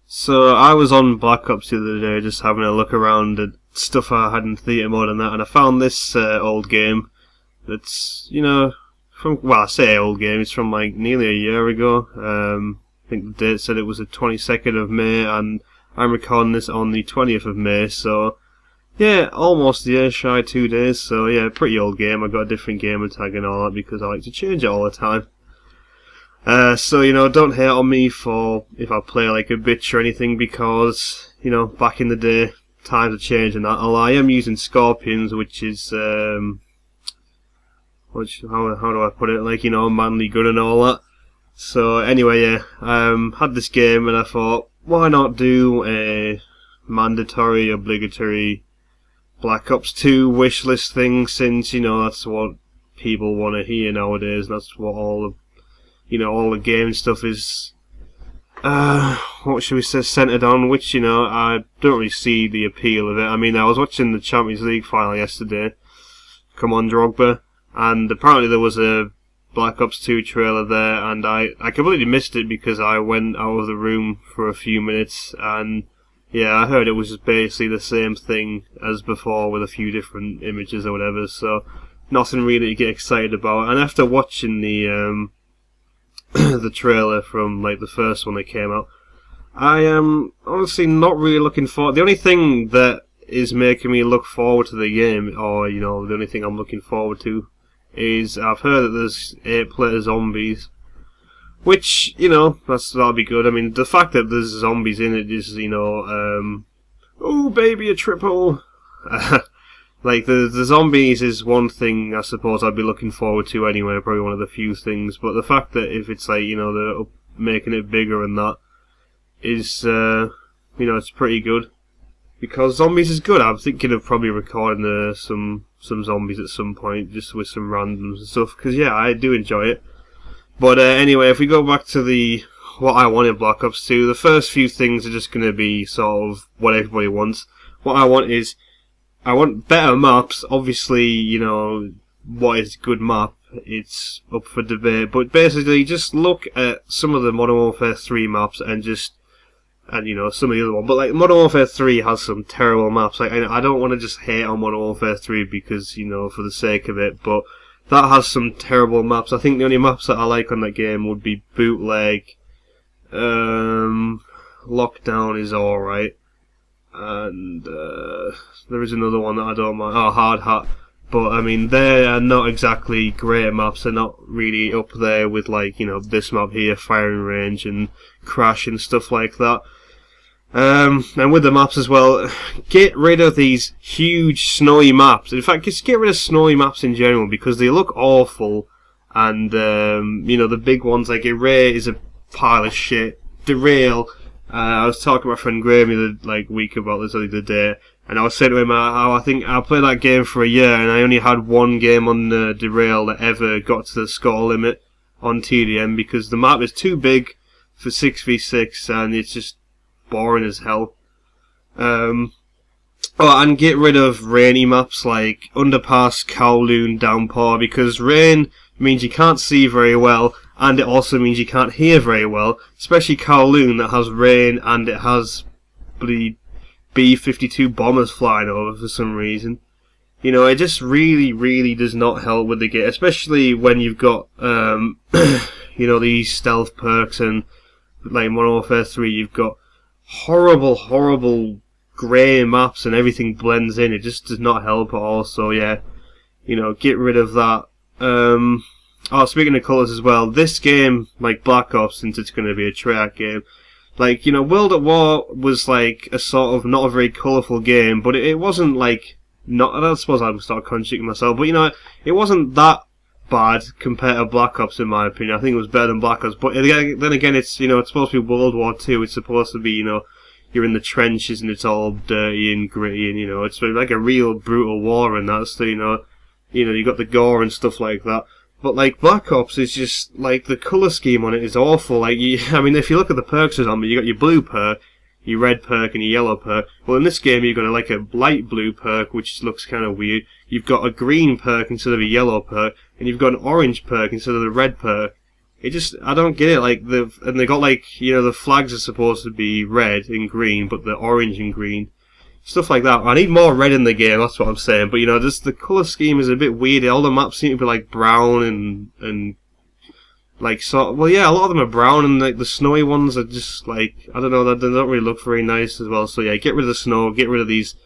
So I was on Black Ops the other day, just having a look around at stuff I had in theatre mode and that, and I found this old game that's, from, well, I say old game, it's from like nearly a year ago. I think the date said it was the 22nd of May, and I'm recording this on the 20th of May, so yeah, almost a year shy, 2 days, so yeah, pretty old game. I got a different gamer tag and all that because I like to change it all the time. So, don't hate on me for if I play like a bitch or anything because, back in the day, times are changing that. Although I am using Skorpions, which is, how do I put it, like, manly good and all that. So, anyway, yeah, had this game and I thought, why not do a mandatory, obligatory Black Ops 2 wishlist thing since, that's what people want to hear nowadays, and that's what all the game stuff is, what should we say, centred on, which, I don't really see the appeal of it. I mean, I was watching the Champions League final yesterday, come on Drogba, and apparently there was a Black Ops 2 trailer there, and I completely missed it because I went out of the room for a few minutes, and yeah, I heard it was just basically the same thing as before with a few different images or whatever, so nothing really to get excited about. And after watching the the trailer from like the first one that came out, I am honestly not really looking forward. The only thing that is making me look forward to the game, or the only thing I'm looking forward to, is I've heard that there's 8-player zombies, which that'll be good. I mean, the fact that there's zombies in it is oh baby, a triple. Like, the zombies is one thing I suppose I'd be looking forward to anyway, probably one of the few things, but the fact that if it's like, they're making it bigger and that is, it's pretty good. Because zombies is good. I'm thinking of probably recording some zombies at some point, just with some randoms and stuff, because yeah, I do enjoy it. But anyway, if we go back to what I want in Black Ops 2, the first few things are just going to be sort of what everybody wants. What I want better maps. Obviously, what is a good map, it's up for debate, but basically just look at some of the Modern Warfare 3 maps and some of the other ones. But like, Modern Warfare 3 has some terrible maps. Like, I don't want to just hate on Modern Warfare 3 because, for the sake of it, but that has some terrible maps. I think the only maps that I like on that game would be Bootleg, Lockdown is alright, and there is another one that I don't mind. Oh, Hard Hat. But I mean, they are not exactly great maps. They're not really up there with like this map here, Firing Range and Crash and stuff like that. And with the maps as well, get rid of these huge snowy maps. In fact, just get rid of snowy maps in general because they look awful. And the big ones like Array is a pile of shit. Derail. I was talking to my friend Graham the other week about this the other day, and I was saying to him how I think I played that game for a year, and I only had one game on Derail that ever got to the score limit on TDM because the map is too big for 6v6, and it's just boring as hell. And get rid of rainy maps like Underpass, Kowloon, Downpour, because rain means you can't see very well, and it also means you can't hear very well, especially Kowloon that has rain and it has bloody B-52 bombers flying over for some reason. It just really, really does not help with the game, especially when you've got, these stealth perks and, like, Modern Warfare 3, you've got horrible, horrible grey maps and everything blends in. It just does not help at all, so yeah, get rid of that. Speaking of colours as well, this game, like Black Ops, since it's going to be a Treyarch game, like, World at War was like a sort of not a very colourful game, but it wasn't like, I suppose I'm start contradicting myself, but it wasn't that bad compared to Black Ops in my opinion. I think it was better than Black Ops, but then again, it's, it's supposed to be World War II, it's supposed to be, you're in the trenches and it's all dirty and gritty and, it's like a real brutal war and that, so, you got the gore and stuff like that. But like Black Ops is just like the colour scheme on it is awful. Like I mean, if you look at the perks on it, you got your blue perk, your red perk, and your yellow perk. Well, in this game, you've got like a light blue perk, which looks kind of weird. You've got a green perk instead of a yellow perk, and you've got an orange perk instead of the red perk. I don't get it. Like and they got like, you know, the flags are supposed to be red and green, but they're orange and green, stuff like that. I need more red in the game. That's what I'm saying. But you know, just the color scheme is a bit weird. All the maps seem to be like brown and like well, yeah, a lot of them are brown, and like the snowy ones are just like, I don't know, they don't really look very nice as well. So yeah, get rid of the snow, get rid of these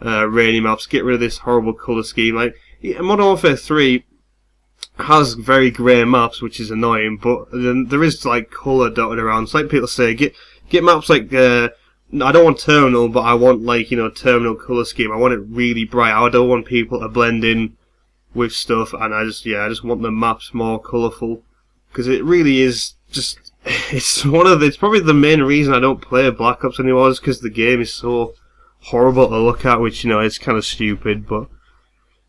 rainy maps, get rid of this horrible color scheme. Like Modern Warfare 3 has very grey maps, which is annoying, but then there is like colour dotted around. It's like people say, get maps like I don't want terminal, but I want, like, you know, terminal colour scheme. I want it really bright. I don't want people to blend in with stuff, and I just want the maps more colourful, because it really is just, it's probably the main reason I don't play Black Ops anymore, is because the game is so horrible to look at, which, you know, it's kind of stupid, but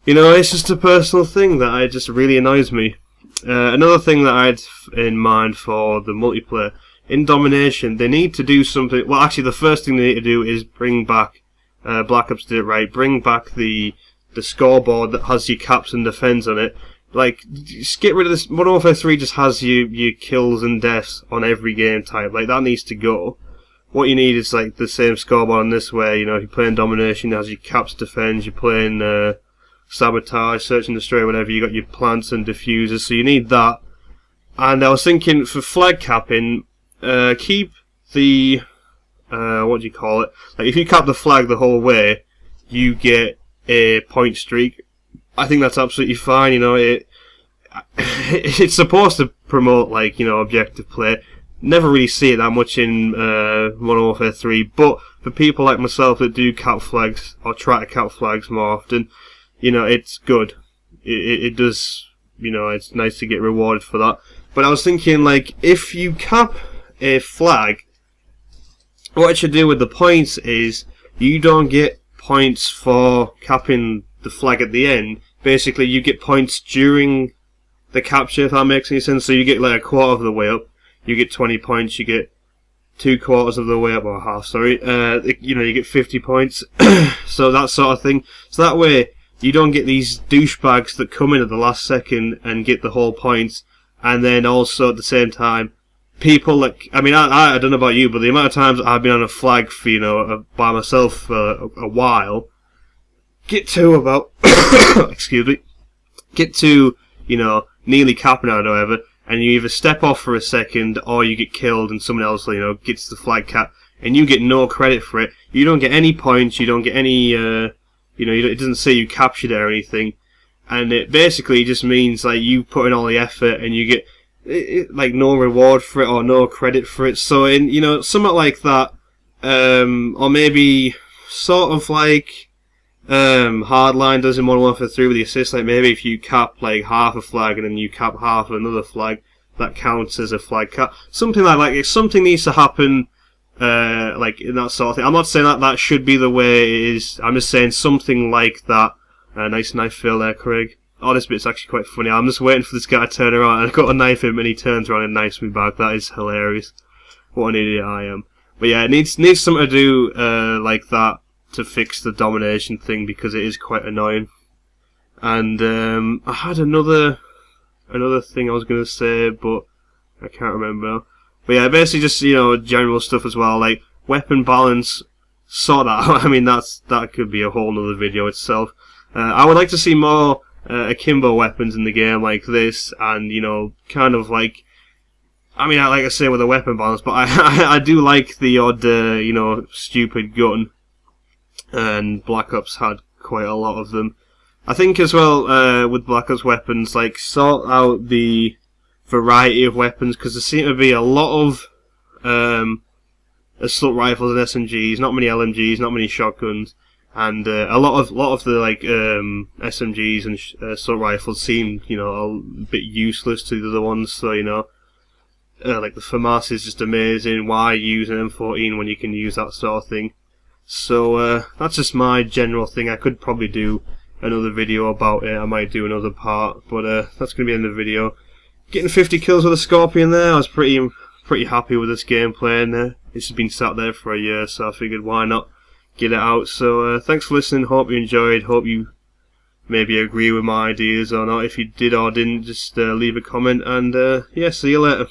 you know, it's just a personal thing that it just really annoys me. Another thing that I had in mind for the multiplayer, in Domination, they need to do something. Well, actually, the first thing they need to do is bring back, Black Ops did it right, bring back the scoreboard that has your caps and defends on it. Like, just get rid of this. Modern Warfare 3 just has your kills and deaths on every game type. Like, that needs to go. What you need is, like, the same scoreboard on this way. You know, if you're playing Domination, it has your caps, defends, you're playing, Sabotage, Search and Destroy, whatever, you got your plants and diffusers, so you need that. And I was thinking, for flag capping, keep the, what do you call it? Like, if you cap the flag the whole way, you get a point streak. I think that's absolutely fine, you know, it's supposed to promote, like, you know, objective play. Never really see it that much in Modern Warfare 3, but for people like myself that do cap flags, or try to cap flags more often, you know, it's good. It does, you know, it's nice to get rewarded for that. But I was thinking, like, if you cap a flag, what it should do with the points is, you don't get points for capping the flag at the end. Basically, you get points during the capture, if that makes any sense. So you get like a quarter of the way up, you get 20 points, you get 2/4 of the way up, or half, sorry. You know, you get 50 points. So that sort of thing. So that way, you don't get these douchebags that come in at the last second and get the whole points, and then also at the same time, people like, I mean, I don't know about you, but the amount of times I've been on a flag for, you know, by myself for a while, get to about, excuse me, get to, you know, nearly capping out or whatever, and you either step off for a second, or you get killed and someone else, you know, gets the flag cap, and you get no credit for it. You don't get any points, you don't get any, you know, it doesn't say you captured it or anything, and it basically just means like you put in all the effort and you get like no reward for it or no credit for it. So in, you know, something like that, or maybe sort of like Hardline does in Modern Warfare 3 with the assist. Like maybe if you cap like half a flag and then you cap half of another flag, that counts as a flag cap. Something like if something needs to happen. Like in that sort of thing. I'm not saying that that should be the way it is. I'm just saying something like that. Nice knife fill there, Craig. Oh, this bit's actually quite funny. I'm just waiting for this guy to turn around, and I've got a knife him, and he turns around and knifes me back. That is hilarious. What an idiot I am. But yeah, it needs something to do like that to fix the Domination thing, because it is quite annoying. And I had another thing I was gonna say, but I can't remember now. But yeah, basically just, you know, general stuff as well, like weapon balance, sort that out. I mean, that could be a whole nother video itself. I would like to see more Akimbo weapons in the game like this, and, you know, kind of like, I mean, like I say with the weapon balance, but I do like the odd, you know, stupid gun, and Black Ops had quite a lot of them. I think as well, with Black Ops weapons, like, sort out the variety of weapons, because there seem to be a lot of assault rifles and SMGs, not many LMGs, not many shotguns, and a lot of the like SMGs and assault rifles seem, you know, a bit useless to the other ones. So, you know, like the FAMAS is just amazing. Why use an M14 when you can use that sort of thing? So that's just my general thing. I could probably do another video about it. I might do another part, but that's going to be the end of the video. Getting 50 kills with a Scorpion there, I was pretty happy with this gameplay, and it's been sat there for a year, so I figured why not get it out. So thanks for listening, hope you enjoyed, hope you maybe agree with my ideas or not. If you did or didn't, just leave a comment, and yeah, see you later.